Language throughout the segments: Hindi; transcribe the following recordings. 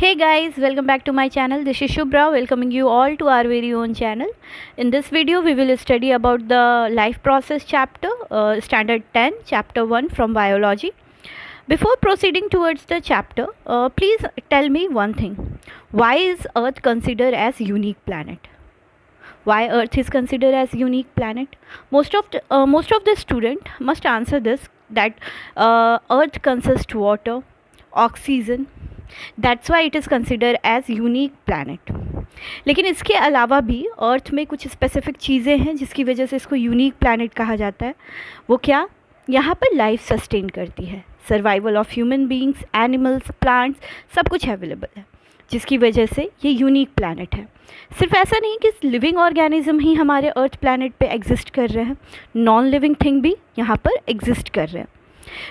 Hey guys, welcome back to my channel. This is Shubhra welcoming you all to our very own channel. In this video, we will study about the life process chapter, standard 10, chapter 1 from biology. Before proceeding towards the chapter, please tell me one thing. Why is Earth considered as unique planet? Why Earth is considered as unique planet? Most of the student must answer this that Earth consists water, oxygen. That's why it is consider as unique planet. लेकिन इसके अलावा भी अर्थ में कुछ स्पेसिफिक चीज़ें हैं जिसकी वजह से इसको यूनिक प्लानट कहा जाता है. वो क्या? यहाँ पर लाइफ सस्टेन करती है. Survival of human beings, animals, plants, सब कुछ अवेलेबल है जिसकी वजह से ये यूनिक प्लानट है. सिर्फ ऐसा नहीं कि लिविंग ऑर्गेनिज्म ही हमारे अर्थ प्लानट पे एग्जिस्ट कर रहे हैं, नॉन लिविंग थिंग भी यहाँ पर एग्जिस्ट कर रहे हैं.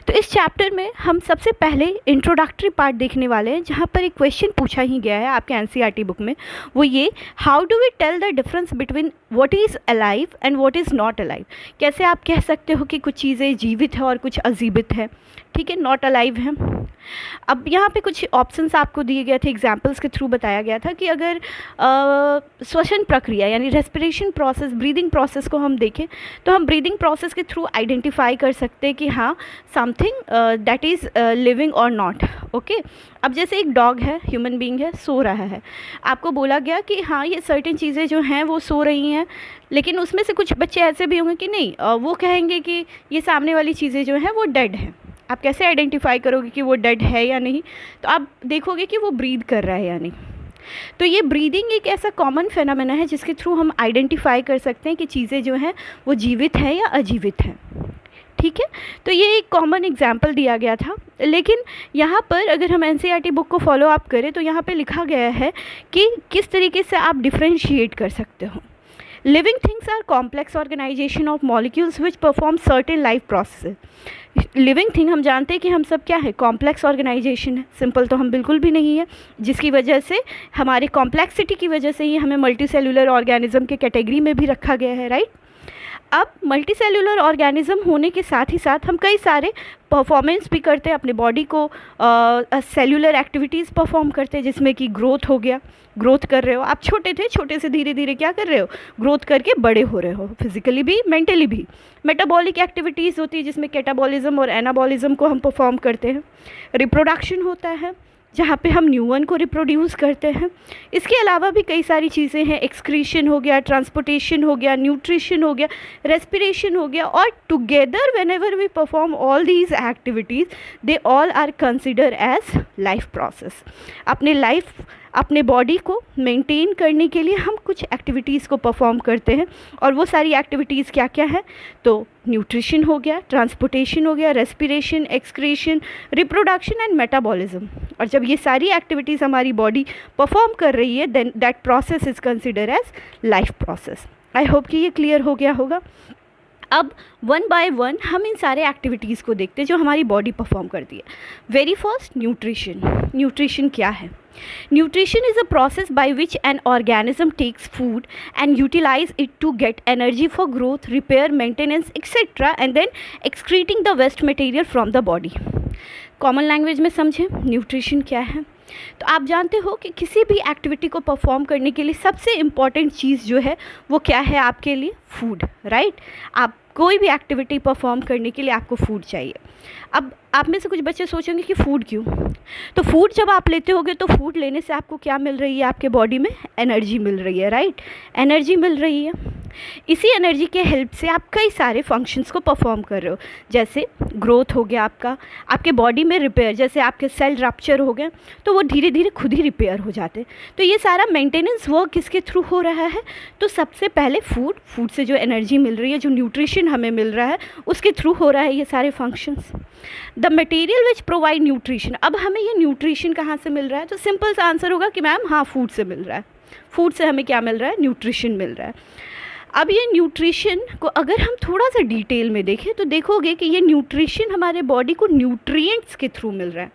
तो इस चैप्टर में हम सबसे पहले इंट्रोडक्टरी पार्ट देखने वाले हैं जहाँ पर एक क्वेश्चन पूछा ही गया है आपके एनसीईआरटी बुक में. वो ये, how do we tell the difference between what is alive and what is not alive. कैसे आप कह सकते हो कि कुछ चीज़ें जीवित है और कुछ अजीवित है, ठीक है, नॉट अलाइव है. अब यहाँ पे कुछ ऑप्शंस आपको दिए गए थे, एग्जाम्पल्स के थ्रू बताया गया था कि अगर श्वसन प्रक्रिया यानी रेस्पिरेशन प्रोसेस, ब्रीदिंग प्रोसेस को हम देखें तो हम ब्रीदिंग प्रोसेस के थ्रू आइडेंटिफाई कर सकते हैं कि हाँ समथिंग दैट इज़ लिविंग और नॉट. ओके, अब जैसे एक डॉग है, ह्यूमन बीइंग है, सो रहा है. आपको बोला गया कि हाँ ये सर्टेन चीज़ें जो हैं वो सो रही हैं, लेकिन उसमें से कुछ बच्चे ऐसे भी होंगे कि नहीं, वो कहेंगे कि ये सामने वाली चीज़ें जो हैं वो डेड हैं. आप कैसे आइडेंटिफाई करोगे कि वो डेड है या नहीं? तो आप देखोगे कि वो ब्रीद कर रहा है या नहीं. तो ये ब्रीदिंग एक ऐसा कॉमन फेनोमेना है जिसके थ्रू हम आइडेंटिफाई कर सकते हैं कि चीज़ें जो हैं वो जीवित हैं या अजीवित हैं. ठीक है, तो ये एक कॉमन एग्जाम्पल दिया गया था. लेकिन यहाँ पर अगर हम एनसीईआरटी बुक को फॉलो अप करें तो यहाँ पे लिखा गया है कि किस तरीके से आप डिफ्रेंशिएट कर सकते हो. Living things are complex organisation of molecules which perform certain life process. Living thing हम जानते हैं कि हम सब क्या है, कॉम्प्लेक्स ऑर्गेनाइजेशन है. सिंपल तो हम बिल्कुल भी नहीं है, जिसकी वजह से हमारे कॉम्प्लेक्सिटी की वजह से ही हमें मल्टी सेलुलर ऑर्गेनिज्म के कैटेगरी में भी रखा गया है, राइट. अब मल्टी सेलुलर ऑर्गेनिज्म होने के साथ ही साथ हम कई सारे परफॉर्मेंस भी करते हैं अपने बॉडी को, सेलुलर एक्टिविटीज़ परफॉर्म करते हैं जिसमें कि ग्रोथ हो गया. ग्रोथ कर रहे हो आप, छोटे थे, छोटे से धीरे धीरे क्या कर रहे हो, ग्रोथ करके बड़े हो रहे हो, फिजिकली भी मेंटली भी. मेटाबॉलिक एक्टिविटीज़ होती है जिसमें कैटाबॉलिज्म और एनाबॉलिज्म को हम परफॉर्म करते हैं. रिप्रोडक्शन होता है जहाँ पे हम न्यूवन को रिप्रोड्यूस करते हैं. इसके अलावा भी कई सारी चीज़ें हैं, एक्सक्रीशन हो गया, ट्रांसपोर्टेशन हो गया, न्यूट्रिशन हो गया, रेस्पिरेशन हो गया. और together whenever we perform all these activities they all are consider as life process. अपने बॉडी को मेंटेन करने के लिए हम कुछ एक्टिविटीज़ को परफॉर्म करते हैं, और वो सारी एक्टिविटीज़ क्या क्या है, तो न्यूट्रिशन हो गया, ट्रांसपोर्टेशन हो गया, respiration, excretion, reproduction and metabolism. और जब ये सारी एक्टिविटीज़ हमारी बॉडी परफॉर्म कर रही है then that process is consider as life process. I hope कि ये क्लियर हो गया होगा. अब वन बाय वन हम इन सारे एक्टिविटीज़ को देखते हैं जो हमारी बॉडी परफॉर्म करती है. Very first, nutrition. न्यूट्रिशन क्या है? Nutrition is a process by which an organism takes food and utilize it to get energy for growth, repair, maintenance, etc. and then excreting the waste material from the body. Common language में समझें न्यूट्रिशन क्या है. तो आप जानते हो कि किसी भी एक्टिविटी को परफॉर्म करने के लिए सबसे इम्पॉर्टेंट चीज़ जो है वो क्या है आपके लिए? Food, right. आप कोई भी एक्टिविटी परफॉर्म करने के लिए आपको फूड चाहिए. अब आप में से कुछ बच्चे सोचेंगे कि फ़ूड क्यों? तो फूड जब आप लेते होगे तो फूड लेने से आपको क्या मिल रही है? आपके बॉडी में एनर्जी मिल रही है, राइट. एनर्जी मिल रही है. इसी एनर्जी के हेल्प से आप कई सारे फंक्शंस को परफॉर्म कर रहे हो, जैसे ग्रोथ हो गया आपका, आपके बॉडी में रिपेयर, जैसे आपके सेल रप्चर हो गए तो वो धीरे धीरे खुद ही रिपेयर हो जाते. तो ये सारा मेंटेनेंस वर्क किसके थ्रू हो रहा है? तो सबसे पहले फूड से जो एनर्जी मिल रही है, जो न्यूट्रिशन हमें मिल रहा है, उसके थ्रू हो रहा है ये सारे functions. The material which provide nutrition. अब हमें ये न्यूट्रिशन कहाँ से मिल रहा है? तो सिंपल सा आंसर होगा कि मैम हाँ, फूड से मिल रहा है. फूड से हमें क्या मिल रहा है? न्यूट्रिशन मिल रहा है. अब ये न्यूट्रिशन को अगर हम थोड़ा सा डिटेल में देखें तो देखोगे कि ये न्यूट्रिशन हमारे बॉडी को न्यूट्रिएंट्स के थ्रू मिल रहा है.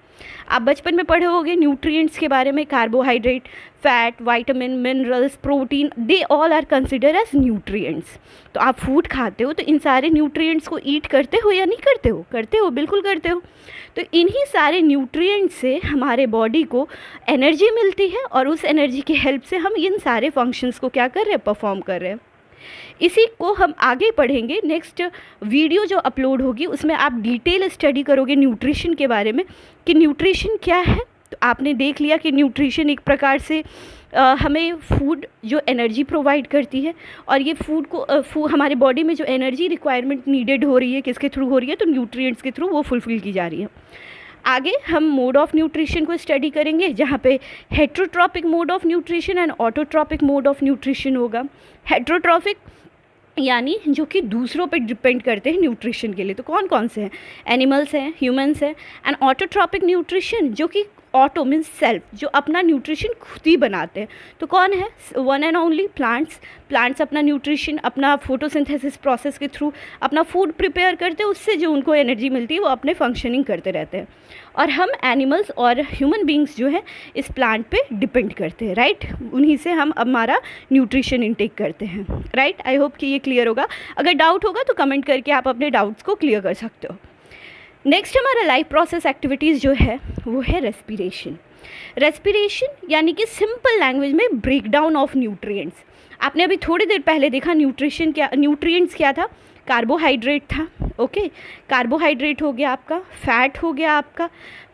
आप बचपन में पढ़े होंगे न्यूट्रिएंट्स के बारे में, carbohydrate, fat, vitamin, minerals, protein, they all are consider as nutrients. तो आप फूड खाते हो तो इन सारे न्यूट्रिएंट्स को ईट करते हो या नहीं करते हो? करते हो, बिल्कुल करते हो। तो इन्हीं सारे न्यूट्रिएंट्स से हमारे बॉडी को एनर्जी मिलती है और उस एनर्जी की हेल्प से हम इन सारे फंक्शंस को क्या कर रहे हैं? परफॉर्म कर रहे हैं। इसी को हम आगे पढ़ेंगे। नेक्स्ट वीडियो जो अपलोड होगी उसमें आप डिटेल स्टडी करोगे न्यूट्रिशन के बारे में कि न्यूट्रिशन क्या है। तो आपने देख लिया कि न्यूट्रिशन एक प्रकार से हमें फूड जो एनर्जी प्रोवाइड करती है, और ये फूड को हमारे बॉडी में जो एनर्जी रिक्वायरमेंट नीडेड हो रही है किसके थ्रू हो रही है? तो न्यूट्रिएंट्स के थ्रू वो फुलफिल की जा रही है। आगे हम मोड ऑफ न्यूट्रिशन को स्टडी करेंगे, जहाँ पे heterotrophic mode of nutrition and autotrophic mode of nutrition होगा। हेट्रोट्रॉपिक यानी जो कि दूसरों पे डिपेंड करते हैं न्यूट्रिशन के लिए। तो कौन कौन से हैं? एनिमल्स हैं, ह्यूमंस हैं। एंड ऑटोट्रॉपिक न्यूट्रिशन जो कि ऑटो मीन्स सेल्फ, जो अपना न्यूट्रिशन खुद ही बनाते हैं। तो कौन है? One and only plants. Plants अपना न्यूट्रिशन अपना फोटोसिंथेसिस प्रोसेस के थ्रू अपना फूड प्रिपेयर करते हैं, उससे जो उनको एनर्जी मिलती है वो अपने फंक्शनिंग करते रहते हैं। और हम एनिमल्स और ह्यूमन बींग्स जो है इस प्लांट पे डिपेंड करते हैं, राइट। उन्हीं से हम हमारा न्यूट्रिशन इनटेक करते हैं, राइट। आई होप कि ये क्लियर होगा। अगर डाउट होगा तो कमेंट करके आप अपने डाउट्स को क्लियर कर सकते हो। नेक्स्ट हमारा लाइफ प्रोसेस एक्टिविटीज़ जो है वो है रेस्पिरेशन। रेस्पिरेशन यानी कि सिंपल लैंग्वेज में ब्रेक डाउन ऑफ न्यूट्रिएंट्स। आपने अभी थोड़ी देर पहले देखा न्यूट्रिएंट्स क्या था? कार्बोहाइड्रेट था, ओके। कार्बोहाइड्रेट हो गया आपका, फैट हो गया आपका,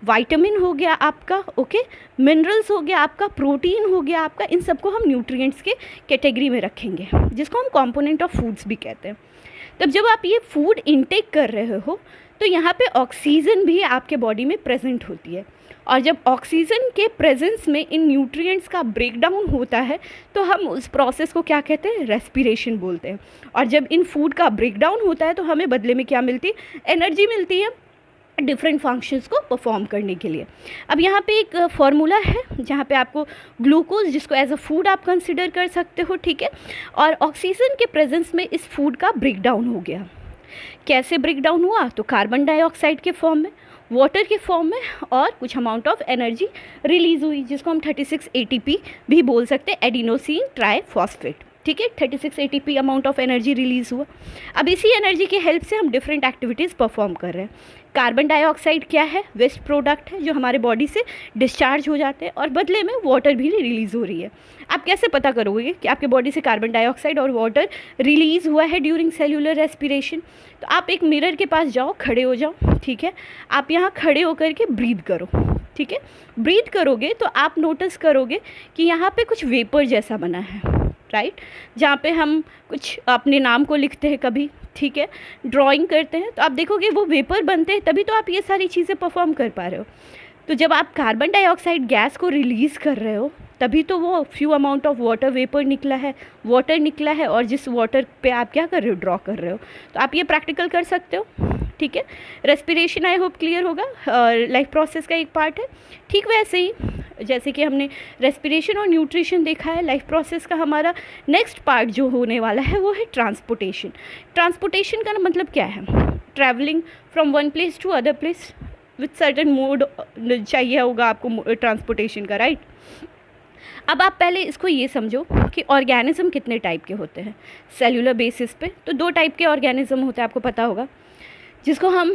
विटामिन हो गया आपका, ओके, मिनरल्स हो गया आपका, प्रोटीन हो गया आपका। इन सबको हम न्यूट्रिएंट्स के कैटेगरी में रखेंगे, जिसको हम कंपोनेंट ऑफ फूड्स भी कहते हैं। तब जब आप ये फूड इनटेक कर रहे हो तो यहाँ पे ऑक्सीजन भी आपके बॉडी में प्रेजेंट होती है, और जब ऑक्सीजन के प्रेजेंस में इन न्यूट्रिएंट्स का ब्रेकडाउन होता है तो हम उस प्रोसेस को क्या कहते हैं? रेस्पिरेशन बोलते हैं। और जब इन फूड का ब्रेकडाउन होता है तो हमें बदले में क्या मिलती है? एनर्जी मिलती है डिफरेंट फंक्शंस को परफॉर्म करने के लिए। अब यहाँ पे एक फार्मूला है जहाँ पे आपको ग्लूकोज, जिसको एज अ फूड आप कंसिडर कर सकते हो, ठीक है, और ऑक्सीजन के प्रेजेंस में इस फूड का ब्रेकडाउन हो गया। कैसे ब्रेकडाउन हुआ? तो कार्बन डाइऑक्साइड के फॉर्म में, वाटर के फॉर्म में, और कुछ अमाउंट ऑफ एनर्जी रिलीज़ हुई, जिसको हम 36 ATP भी बोल सकते हैं, एडिनोसिन ट्राइफॉस्फेट, ठीक है। 36 ATP amount of energy release हुआ। अब इसी एनर्जी की हेल्प से हम डिफरेंट एक्टिविटीज़ परफॉर्म कर रहे हैं। कार्बन डाइऑक्साइड क्या है? वेस्ट प्रोडक्ट है जो हमारे बॉडी से डिस्चार्ज हो जाते हैं, और बदले में वाटर भी रिलीज़ हो रही है। आप कैसे पता करोगे कि आपके बॉडी से कार्बन डाइऑक्साइड और वाटर रिलीज़ हुआ है ड्यूरिंग सेल्यूलर रेस्पिरेशन? तो आप एक मिरर के पास जाओ, खड़े हो जाओ, ठीक है। आप यहाँ खड़े होकर के ब्रीथ करो, ठीक है। ब्रीथ करोगे तो आप नोटिस करोगे कि यहाँ पे कुछ वेपर जैसा बना है, राइट, जहाँ पे हम कुछ अपने नाम को लिखते हैं कभी, ठीक है, ड्राइंग करते हैं, तो आप देखोगे वो वेपर बनते हैं, तभी तो आप ये सारी चीज़ें परफॉर्म कर पा रहे हो। तो जब आप कार्बन डाइऑक्साइड गैस को रिलीज़ कर रहे हो तभी तो वो few amount of water vapour निकला है, वाटर निकला है, और जिस वाटर पे आप क्या कर रहे हो? ड्रॉ कर रहे हो। तो आप ये प्रैक्टिकल कर सकते हो, ठीक है। रेस्पिरेशन आई होप क्लियर होगा, लाइफ प्रोसेस का एक पार्ट है। ठीक वैसे ही जैसे कि हमने रेस्पिरेशन और न्यूट्रिशन देखा है, लाइफ प्रोसेस का हमारा नेक्स्ट पार्ट जो होने वाला है वो है ट्रांसपोर्टेशन। ट्रांसपोर्टेशन का मतलब क्या है? Travelling from one place to other place with certain mode चाहिए होगा आपको ट्रांसपोर्टेशन का, राइट। अब आप पहले इसको ये समझो कि ऑर्गेनिज्म कितने टाइप के होते हैं सेल्यूलर बेसिस पे। तो 2 टाइप के ऑर्गेनिज्म होते हैं, आपको पता होगा, जिसको हम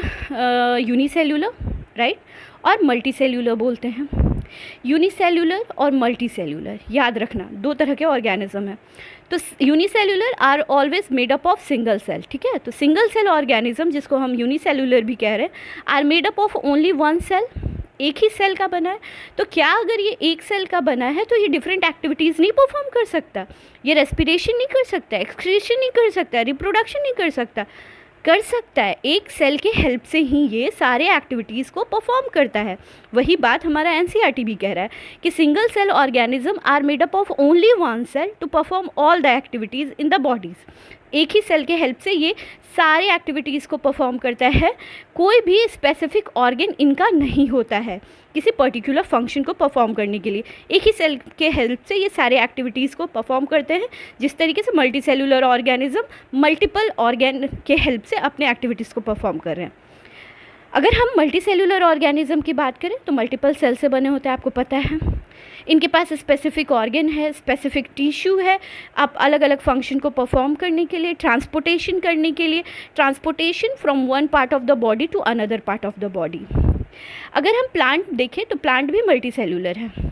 यूनिसेल्यूलर, राइट, और मल्टीसेल्यूलर बोलते हैं। यूनिसेल्यूलर और मल्टीसेल्यूलर, याद रखना 2 तरह के ऑर्गेनिज्म हैं। तो unicellular are always made up of single cell, ठीक है। तो सिंगल सेल ऑर्गेनिज्म, जिसको हम यूनिसेल्यूलर भी कह रहे हैं, are made up of only 1 cell, एक ही सेल का बना है। तो क्या अगर ये एक सेल का बना है तो ये डिफरेंट एक्टिविटीज़ नहीं परफॉर्म कर सकता? ये रेस्पिरेशन नहीं कर सकता, एक्सक्रीशन नहीं कर सकता, रिप्रोडक्शन नहीं कर सकता? कर सकता है। एक सेल के हेल्प से ही ये सारे एक्टिविटीज़ को परफॉर्म करता है। वही बात हमारा एनसीईआरटी भी कह रहा है कि single cell organism are made up of only 1 cell to perform all the activities in the bodies. एक ही सेल के हेल्प से ये सारे एक्टिविटीज़ को परफॉर्म करता है। कोई भी स्पेसिफिक ऑर्गन इनका नहीं होता है किसी पर्टिकुलर फंक्शन को परफॉर्म करने के लिए। एक ही सेल के हेल्प से ये सारे एक्टिविटीज़ को परफॉर्म करते हैं, जिस तरीके से multi cellular organism multiple organ के हेल्प से अपने एक्टिविटीज़ को परफॉर्म कर रहे हैं। अगर हम मल्टी सेलुलर ऑर्गेनिज्म की बात करें तो मल्टीपल सेल से बने होते हैं, आपको पता है। इनके पास स्पेसिफिक ऑर्गन है, स्पेसिफिक टिश्यू है, आप अलग अलग फंक्शन को परफॉर्म करने के लिए, ट्रांसपोर्टेशन करने के लिए, transportation from one part of the body to another part of the body. अगर हम प्लांट देखें तो प्लांट भी मल्टी सेलुलर है।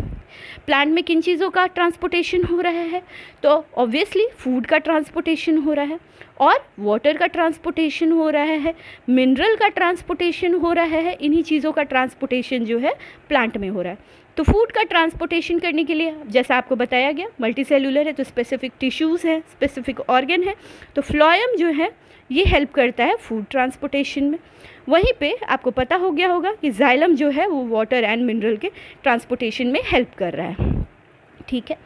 प्लांट में किन चीज़ों का ट्रांसपोर्टेशन हो रहा है? तो ऑब्वियसली फूड का ट्रांसपोर्टेशन हो रहा है, और वाटर का ट्रांसपोर्टेशन हो रहा है, मिनरल का ट्रांसपोर्टेशन हो रहा है। इन्हीं चीज़ों का ट्रांसपोर्टेशन जो है प्लांट में हो रहा है। तो फूड का ट्रांसपोर्टेशन करने के लिए, जैसा आपको बताया गया, मल्टी सेलुलर है तो स्पेसिफिक टिश्यूज़ हैं, स्पेसिफिक ऑर्गन है, तो फ्लोएम जो है ये हेल्प करता है फूड ट्रांसपोर्टेशन में। वहीं पे आपको पता हो गया होगा कि जाइलम जो है वो वाटर एंड मिनरल के ट्रांसपोर्टेशन में हेल्प कर रहा है। ठीक है,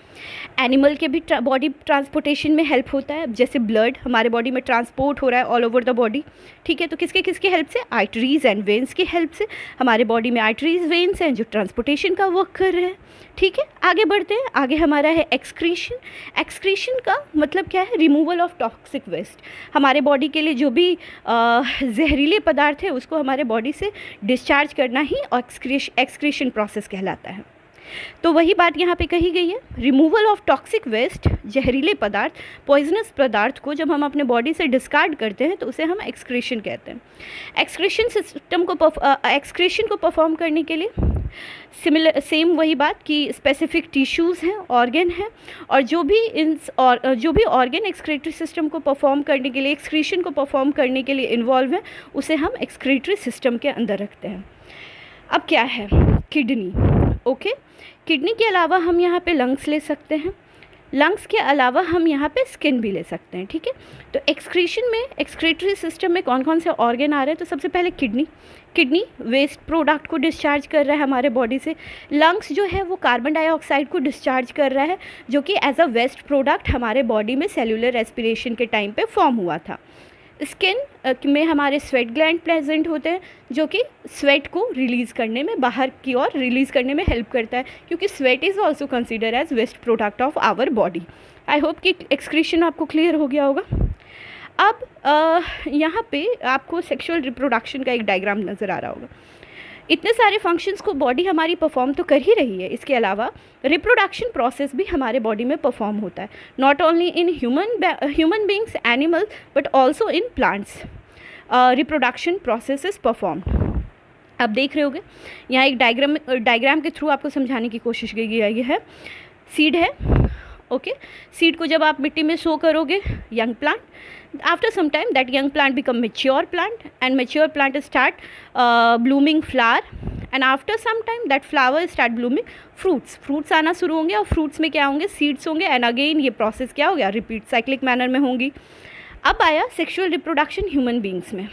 एनिमल के भी बॉडी ट्रांसपोर्टेशन में हेल्प होता है। जैसे ब्लड हमारे बॉडी में ट्रांसपोर्ट हो रहा है ऑल ओवर द बॉडी। ठीक है, तो किसके किसके हेल्प से? आर्टरीज एंड वेन्स की हेल्प से। हमारे बॉडी में आर्टरीज वेन्स हैं जो ट्रांसपोर्टेशन का वर्क कर रहे हैं। ठीक है, आगे बढ़ते हैं। आगे हमारा है एक्सक्रीशन। एक्सक्रीशन का मतलब क्या है? Removal of toxic waste. हमारे बॉडी के लिए जो भी जहरीले पदार्थ है उसको हमारे बॉडी से डिस्चार्ज करना ही एक्सक्रीशन प्रोसेस कहलाता है। तो वही बात यहाँ पे कही गई है, रिमूवल ऑफ टॉक्सिक वेस्ट, जहरीले पदार्थ, पॉइजनस पदार्थ को जब हम अपने बॉडी से डिस्कार्ड करते हैं तो उसे हम एक्सक्रीशन कहते हैं। एक्सक्रीशन को परफॉर्म करने के लिए सेम वही बात कि स्पेसिफिक टिश्यूज़ हैं, ऑर्गन हैं, और जो भी ऑर्गन एक्सक्रीटरी सिस्टम को परफॉर्म करने के लिए, एक्सक्रीशन को परफॉर्म करने के लिए इन्वॉल्व हैं, उसे हम एक्सक्रीटरी सिस्टम के अंदर रखते हैं। अब क्या है? किडनी। ओके, किडनी के अलावा हम यहाँ पे लंग्स ले सकते हैं, लंग्स के अलावा हम यहाँ पे स्किन भी ले सकते हैं। ठीक है, तो एक्सक्रीशन में, एक्सक्रीटरी सिस्टम में कौन कौन से ऑर्गन आ रहे हैं? तो सबसे पहले किडनी वेस्ट प्रोडक्ट को डिस्चार्ज कर रहा है हमारे बॉडी से। लंग्स जो है वो कार्बन डाइऑक्साइड को डिस्चार्ज कर रहा है, जो कि एज अ वेस्ट प्रोडक्ट हमारे बॉडी में सेलुलर रेस्पिरेशन के टाइम पे फॉर्म हुआ था। स्किन में हमारे स्वेट ग्लैंड प्रेजेंट होते हैं, जो कि स्वेट को रिलीज़ करने में, बाहर की ओर रिलीज़ करने में हेल्प करता है, क्योंकि sweat is also consider as waste product of our body. I hope कि एक्सक्रीशन आपको क्लियर हो गया होगा। अब यहाँ पे आपको सेक्सुअल रिप्रोडक्शन का एक डायग्राम नज़र आ रहा होगा। इतने सारे फंक्शंस को बॉडी हमारी परफॉर्म तो कर ही रही है, इसके अलावा रिप्रोडक्शन प्रोसेस भी हमारे बॉडी में परफॉर्म होता है, not only in human beings, animals, but also in plants. Reproduction process is performed. अब देख रहे होगे यहाँ एक डायग्राम के थ्रू आपको समझाने की कोशिश की गई है। सीड है, ओके, सीड को जब आप मिट्टी में सो करोगे, young plant, after some time that young plant become mature plant, and mature plant start blooming flower, and after some time that flower start blooming fruits आना शुरू होंगे, और fruits में क्या होंगे? seeds होंगे, and again ये process क्या हो गया? repeat cyclic manner में होंगी। अब आया सेक्सुअल रिप्रोडक्शन ह्यूमन बींग्स में।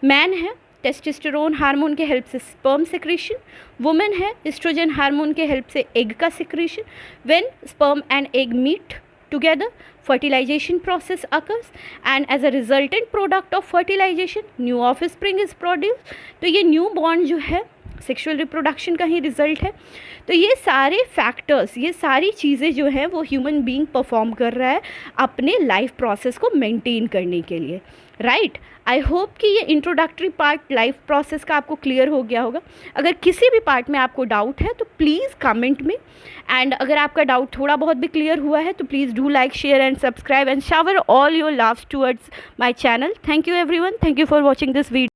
मैन है, टेस्टोस्टेरोन हार्मोन के हेल्प से स्पर्म सेक्रेशन, वुमेन है, एस्ट्रोजन हार्मोन के हेल्प से एग का secretion. When sperm and egg meat together, fertilization process occurs, and as a resultant product of fertilization new offspring is produced। तो ये न्यू बॉर्न जो है सेक्सुअल रिप्रोडक्शन का ही रिजल्ट है। तो ये सारे फैक्टर्स, ये सारी चीज़ें जो हैं वो ह्यूमन बीइंग परफॉर्म कर रहा है अपने लाइफ प्रोसेस को मेंटेन करने के लिए, राइट। आई होप कि ये इंट्रोडक्टरी पार्ट लाइफ प्रोसेस का आपको क्लियर हो गया होगा। अगर किसी भी पार्ट में आपको डाउट है तो प्लीज़ कमेंट में, एंड अगर आपका डाउट थोड़ा बहुत भी क्लियर हुआ है तो please do like, share and subscribe and shower all your loves towards my channel. Thank you everyone, thank you for watching this video.